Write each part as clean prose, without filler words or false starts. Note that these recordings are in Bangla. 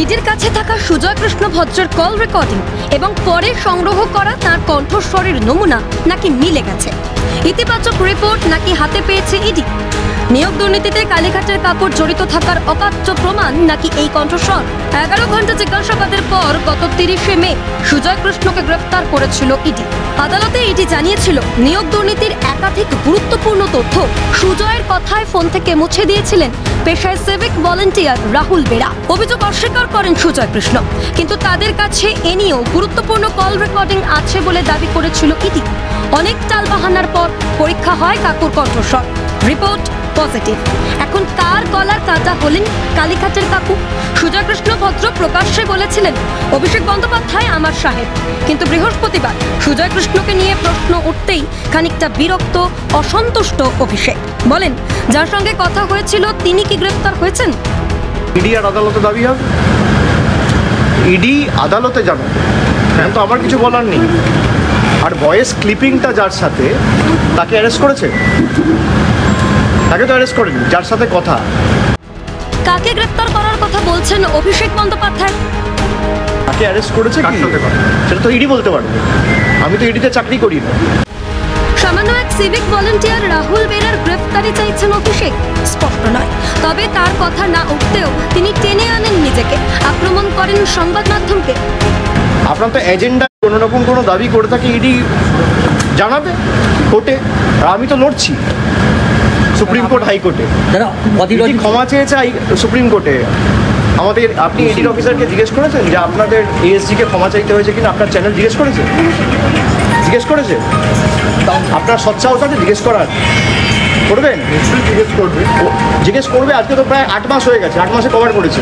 ইডির কাছে থাকা সুজয় কৃষ্ণ ভদ্রের কল রেকর্ডিং এবং পরে সংগ্রহ করা তার কণ্ঠস্বরের নমুনা নাকি মিলে গেছে। ইতিবাচক রিপোর্ট নাকি হাতে পেয়েছে ইডি? নিয়োগ দুর্নীতিতে কালীঘাটের কাকুর জড়িত থাকার অকাট্য প্রমাণ নাকি এই কণ্ঠস্বর? 11 ঘন্টা জিজ্ঞাসাবাদের পর গত 30শে মে সুজয় কৃষ্ণকে গ্রেফতার করেছিল ইডি। আদালতে ইডি জানিয়েছিল নিয়োগ দুর্নীতির একাধিক গুরুত্বপূর্ণ তথ্য সুজয়ের কথায় ফোন থেকে মুছে দিয়েছিলেন পেশায় সিভিক ভলান্টিয়ার রাহুল বেরা। অভিযোগ অস্বীকার করেন সুজয় কৃষ্ণ, কিন্তু তাদের কাছে এ নিয়েও গুরুত্বপূর্ণ কল রেকর্ডিং আছে বলে দাবি করেছিল ইডি। অনেক টালবাহানার পর পরীক্ষা হয় কাকুর কণ্ঠস্বর, রিপোর্ট পজিটিভ। এখন কার গলার কাটা হলেন কালীঘাটের কাকু? সুজয় কৃষ্ণ ভদ্র প্রকাশ্যে বলেছিলেন অভিষেক বন্দ্যোপাধ্যায় আমার সাহেব, কিন্তু বৃহস্পতিবার সুজয় কৃষ্ণকে নিয়ে প্রশ্ন উঠতেই খানিকটা বিরক্ত, অসন্তুষ্ট অভিষেক। বলেন, যার সঙ্গে কথা হয়েছিল তিনি কি গ্রেফতার হয়েছেন? ইডি আর আদালতে দাবি হবে, ইডি আদালতে যাবে, তো আমার কিছু বলার নেই। আর ভয়েস ক্লিপিংটা যার সাথে, তাকে অ্যারেস্ট করেছে? তাকে তো অ্যারেস্ট করেনি, যার সাথে কথা। কাকে গ্রেফতার করার কথা বলছেন অভিষেক বন্দ্যোপাধ্যায়? তাকে অ্যারেস্ট করেছে কি সেটা তো ইডি বলতে পারবে, আমি তো ইডিতে চাকরি করি না। সামান্য এক সিভিক ভলান্টিয়ার রাহুল বেরার গ্রেফতারি চাইছেন অভিষেক স্পষ্ট নয়, তবে তার কথা না উঠতেও তিনি টেনে আনেন নিজেকে, আক্রমণ করেন সংবাদ মাধ্যমকে। আপনার তো এজেন্ডা কোনো রকম কোনো দাবি করে থাকে, ইডি জানাবে কোর্টে, আর আমি তো লড়ছি সুপ্রিম কোর্ট হাইকোর্টে। ক্ষমা চেয়েছে সুপ্রিম কোর্টে আমাদের। আপনি ইডির অফিসারকে জিজ্ঞেস করেছেন যে আপনাদের এএসজিকে ক্ষমা চাইতে হয়েছে কিনা? আপনার চ্যানেল জিজ্ঞেস করেছে? আপনার সচ্ছাও আছে জিজ্ঞেস করার? করবেন, জিজ্ঞেস করবে। আজকে তো প্রায় 8 মাস হয়ে গেছে, 8 মাসে কভার করেছে।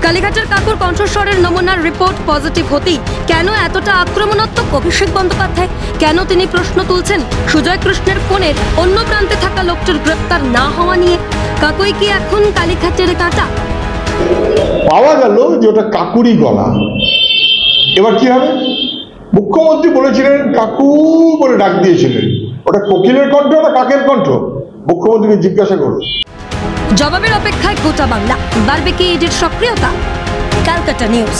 কালীঘাটের কাকুর কণ্ঠস্বরের নমুনার রিপোর্ট পজিটিভ হতেই কেন এতটা আক্রমণাত্মক অভিষেক বন্দ্যোপাধ্যায়? কেন তিনি প্রশ্ন তুলছেন সুজয় কৃষ্ণের ফোনের অন্য প্রান্তে থাকা লোকটির গ্রেফতার না হওয়া নিয়ে? কাকুই কি এখন কালীঘাটের কাটা? পাওয়া গেল যে ওটা কাকুরই গলা। এবার কি হবে? মুখ্যমন্ত্রী বলেছিলেন কাকু বলে ডাক দিয়েছিলেন, ওটা কোকিলের কণ্ঠ না কাকের কণ্ঠ? মুখ্যমন্ত্রীকে জিজ্ঞাসা করুন। জবাবের অপেক্ষায় গোটা বাংলা। বাড়বে কি ইডির সক্রিয়তা? ক্যালকাটা নিউজ।